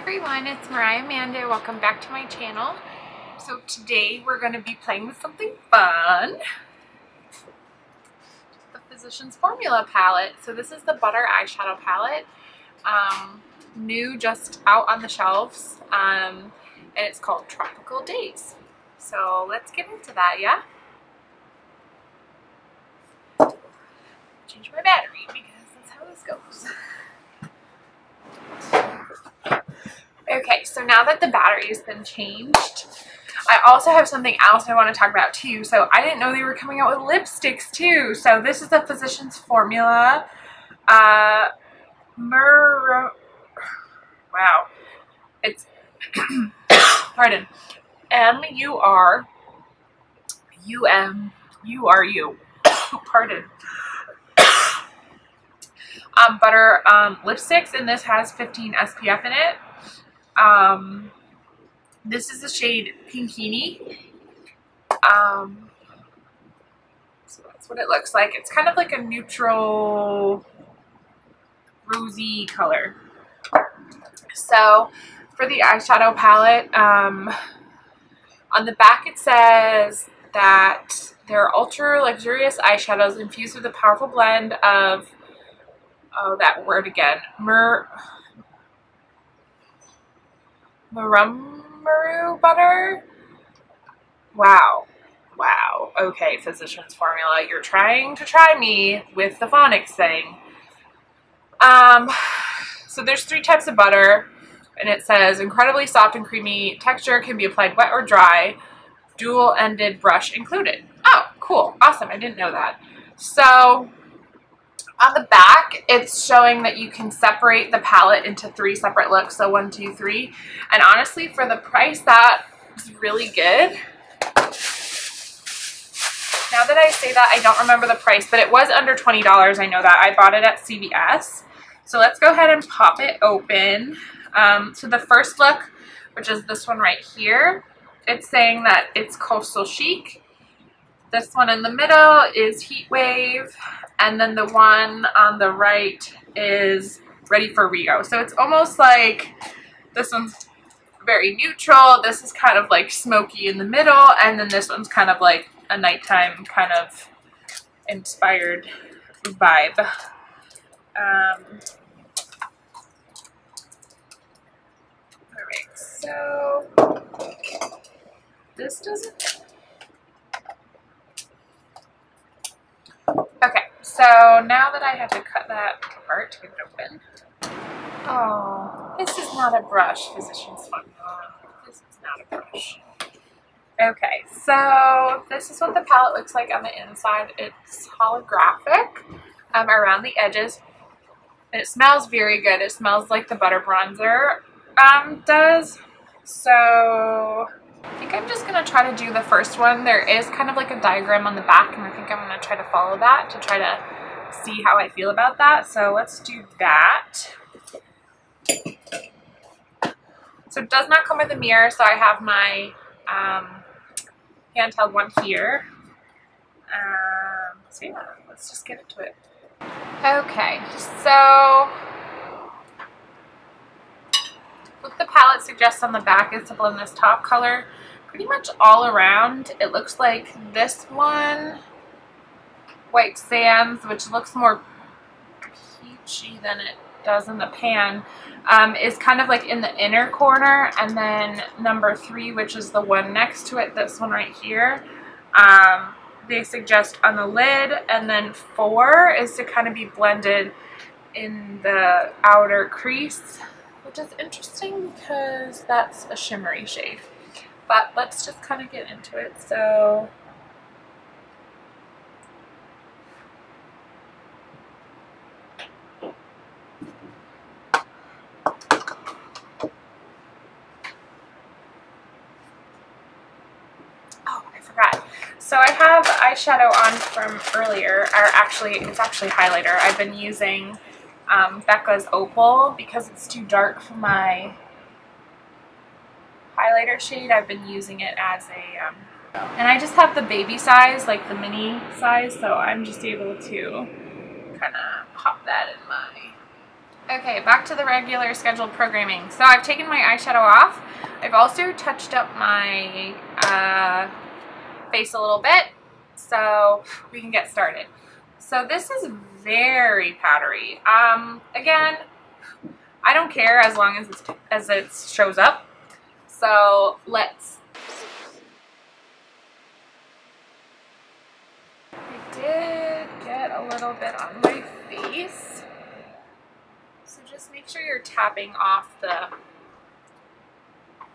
everyone, it's Mariah Amanda. Welcome back to my channel. So today we're going to be playing with something fun. The Physicians Formula palette. So this is the Butter eyeshadow palette. New, just out on the shelves. And it's called Tropical Days. So let's get into that, yeah? Change my battery because that's how this goes. Okay, so now that the battery has been changed, I also have something else I want to talk about too. So I didn't know they were coming out with lipsticks too. So this is the Physicians Formula. Wow. It's, pardon, M-U-R-U-M-U-R-U. Pardon. Butter lipsticks, and this has 15 SPF in it. This is the shade Pinkini. So that's what it looks like. It's kind of like a neutral rosy color. So for the eyeshadow palette, on the back it says that they're ultra luxurious eyeshadows infused with a powerful blend of, oh, that word again, Murumuru butter. Wow. Okay, Physicians Formula, you're trying to try me with the phonics thing. So there's 3 types of butter, and it says incredibly soft and creamy texture, can be applied wet or dry, dual-ended brush included. Oh, cool. Awesome. I didn't know that. So on the back, it's showing that you can separate the palette into 3 separate looks. So 1, 2, 3. And honestly, for the price, that is really good. Now that I say that, I don't remember the price, but it was under $20. I know that. I bought it at CVS. So let's go ahead and pop it open. So the first look, which is this one right here, it's saying that it's Coastal Chic. This one in the middle is Heat Wave. And then the one on the right is Ready for Rio. So it's almost like this one's very neutral. This is kind of like smoky in the middle. And then this one's kind of like a nighttime kind of inspired vibe. Alright, so this doesn't... Okay, so now that I had to cut that apart to get it open. Oh, this is not a brush, Physicians Formula. This is not a brush. Okay, so this is what the palette looks like on the inside. It's holographic around the edges. And it smells very good. It smells like the butter bronzer does. So I think I'm just going to try to do the first one. There is kind of like a diagram on the back, and I think I'm going to try to follow that to try to see how I feel about that. So let's do that. So it does not come with a mirror, so I have my handheld one here. So yeah, let's just get into it. Okay, so what the palette suggests on the back is to blend this top color pretty much all around. It looks like this one, White Sands, which looks more peachy than it does in the pan, is kind of like in the inner corner, and then number 3, which is the one next to it, this one right here, they suggest on the lid, and then 4 is to kind of be blended in the outer crease, which is interesting because that's a shimmery shade. But let's just kind of get into it. So So I have eyeshadow on from earlier, or actually, it's actually highlighter. I've been using Becca's Opal because it's too dark for my highlighter shade. I've been using it as a, and I just have the baby size, like the mini size, so I'm just able to kind of pop that in my Okay, back to the regular scheduled programming. So I've taken my eyeshadow off. I've also touched up my face a little bit, so we can get started. So this is very powdery. Again, I don't care as long as it shows up. So let's. I did get a little bit on my face. So just make sure you're tapping off the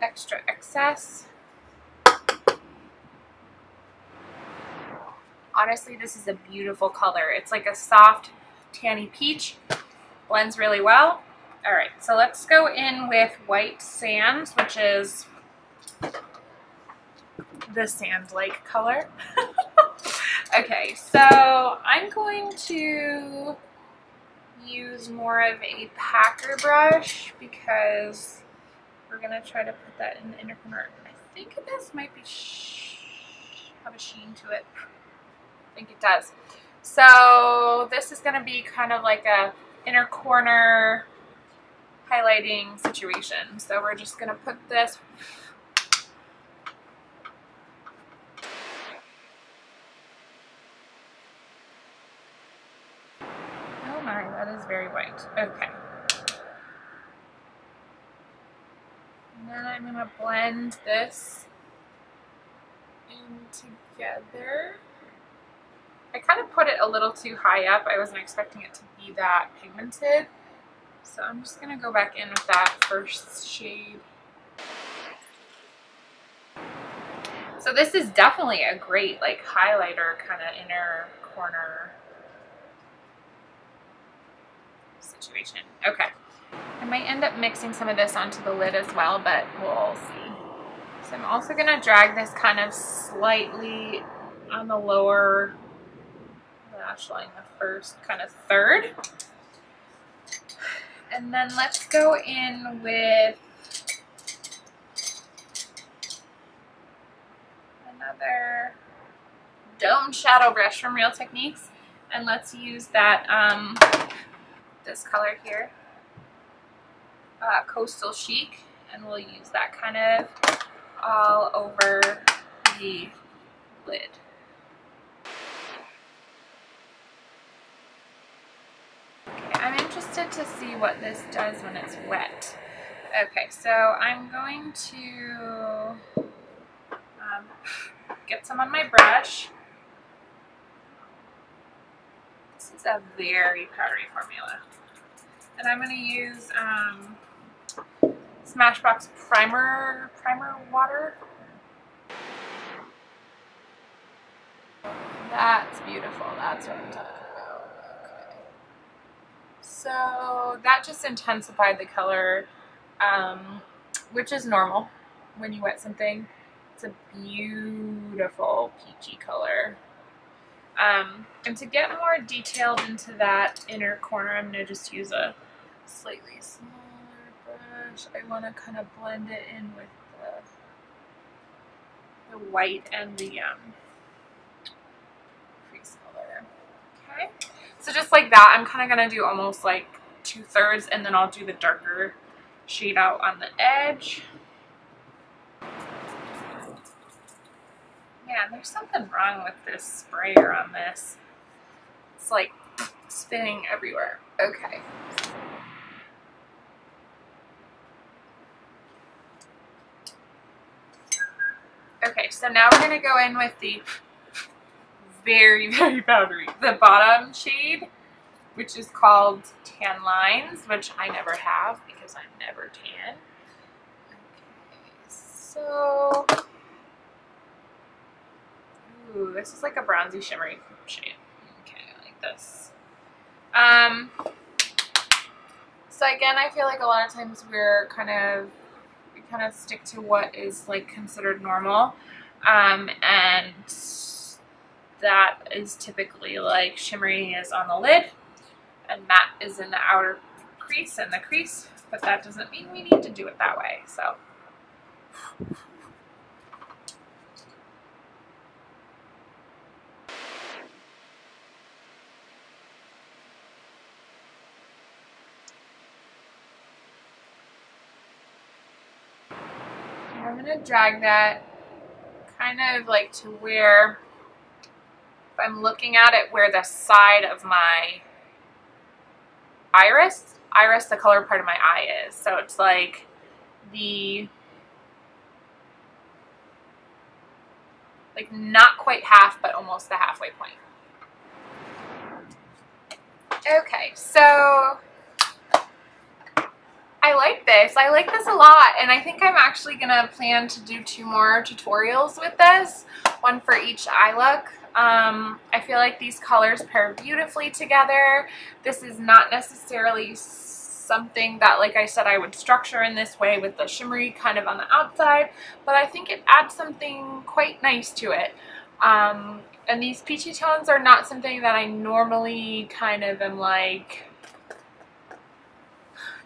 extra excess. Honestly, this is a beautiful color. It's like a soft tanny peach. Blends really well. All right, so let's go in with White Sands, which is the sand-like color. Okay, so I'm going to use more of a packer brush because we're gonna try to put that in the inner corner. I think this might be have a sheen to it. I think it does. So this is gonna be kind of like a inner corner highlighting situation. So we're just gonna put this. Oh my, that is very white. Okay. And then I'm gonna blend this in together. I kind of put it a little too high up. I wasn't expecting it to be that pigmented. So I'm just gonna go back in with that first shade. So this is definitely a great like highlighter kind of inner corner situation. Okay. I might end up mixing some of this onto the lid as well, but we'll see. So I'm also gonna drag this kind of slightly on the lower lash line, the first kind of third. And then let's go in with another domed shadow brush from Real Techniques. And let's use that, this color here, Coastal Chic. And we'll use that kind of all over the lid. I'm interested to see what this does when it's wet. Okay, so I'm going to get some on my brush. This is a very powdery formula. And I'm going to use Smashbox primer water. That's beautiful. That's what I'm talking about. Okay. So that just intensified the color, which is normal when you wet something. It's a beautiful peachy color. And to get more detailed into that inner corner, I'm going to just use a slightly smaller brush. I want to kind of blend it in with the white and the crease color. Okay, so just like that, I'm kind of going to do almost like 2/3, and then I'll do the darker shade out on the edge. Yeah, there's something wrong with this sprayer on this. It's like spinning everywhere. Okay. Okay, so now we're going to go in with the very, very powdery, the bottom shade, which is called Tan Lines, which I never have because I'm never tan. Okay, so, ooh, this is like a bronzy shimmery shade. Okay, I like this. So again, I feel like a lot of times we kind of stick to what is like considered normal, and that is typically like shimmery is on the lid and matte is in the outer crease and the crease, but that doesn't mean we need to do it that way. So I'm going to drag that kind of like to where, if I'm looking at it, where the side of my iris, the color part of my eye is. So it's like the, like not quite half, but almost the halfway point. Okay, so I like this. I like this a lot, and I think I'm actually gonna plan to do 2 more tutorials with this, one for each eye look. I feel like these colors pair beautifully together. This is not necessarily something that, like I said, I would structure in this way with the shimmery kind of on the outside, but I think it adds something quite nice to it. And these peachy tones are not something that I normally kind of am like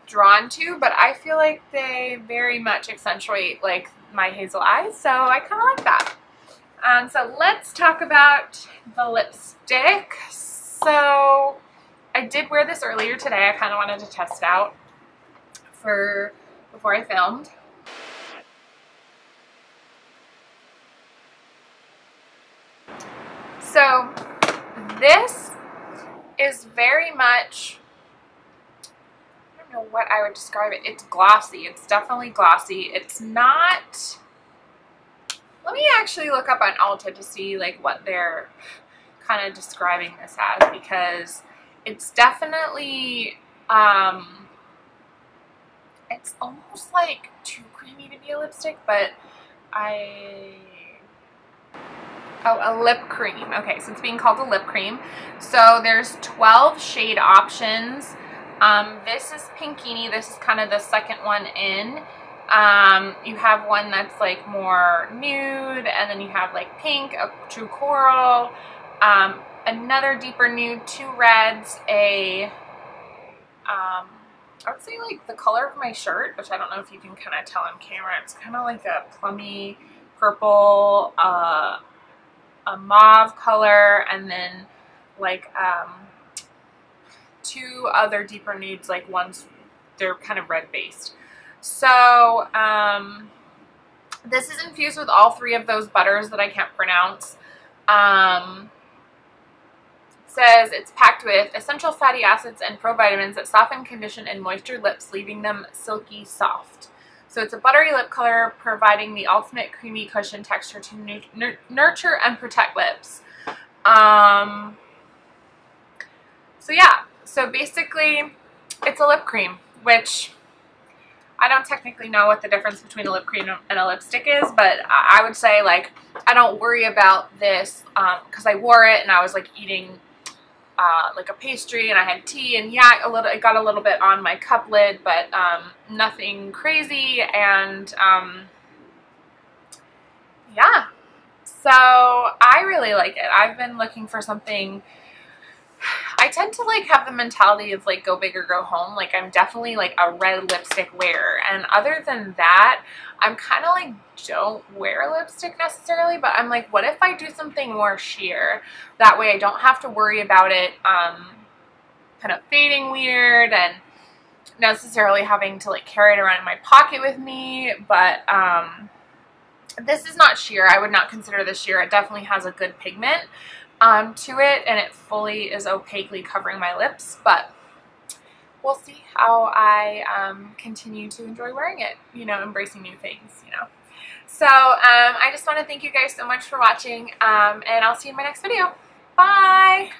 drawn to, but I feel like they very much accentuate like my hazel eyes, so I kind of like that. So let's talk about the lipstick. So I did wear this earlier today. I kind of wanted to test it out before I filmed. So this is very much, I don't know what I would describe it. It's glossy. It's definitely glossy. It's not, let me actually look up on Ulta to see like what they're kind of describing this as, because it's definitely, it's almost like too creamy to be a lipstick, but oh, a lip cream. Okay, so it's being called a lip cream. So there's 12 shade options. This is Pinkini. This is kind of the second one in. You have one that's like more nude, and then you have like pink, a true coral, another deeper nude, 2 reds, I would say like the color of my shirt, which I don't know if you can kind of tell on camera. It's kind of like a plummy purple, a mauve color, and then like 2 other deeper nudes, like ones, they're kind of red based. So this is infused with all 3 of those butters that I can't pronounce. It says it's packed with essential fatty acids and provitamins that soften, condition, and moisture lips, leaving them silky soft. So it's a buttery lip color, providing the ultimate creamy cushion texture to nurture and protect lips. So yeah, so basically it's a lip cream, which I don't technically know what the difference between a lip cream and a lipstick is, but I would say like I don't worry about this because I wore it and I was like eating like a pastry and I had tea, and yeah, it got a little bit on my cup lid, but nothing crazy. And yeah, so I really like it. I've been looking for something. I tend to like have the mentality of like go big or go home. Like I'm definitely like a red lipstick wearer, and other than that, I'm kind of like don't wear lipstick necessarily, but I'm like, what if I do something more sheer? That way I don't have to worry about it kind of fading weird and necessarily having to like carry it around in my pocket with me. But this is not sheer. I would not consider this sheer. It definitely has a good pigment to it, and it fully is opaquely covering my lips, but we'll see how I continue to enjoy wearing it, you know, embracing new things, you know. So I just want to thank you guys so much for watching, and I'll see you in my next video. Bye!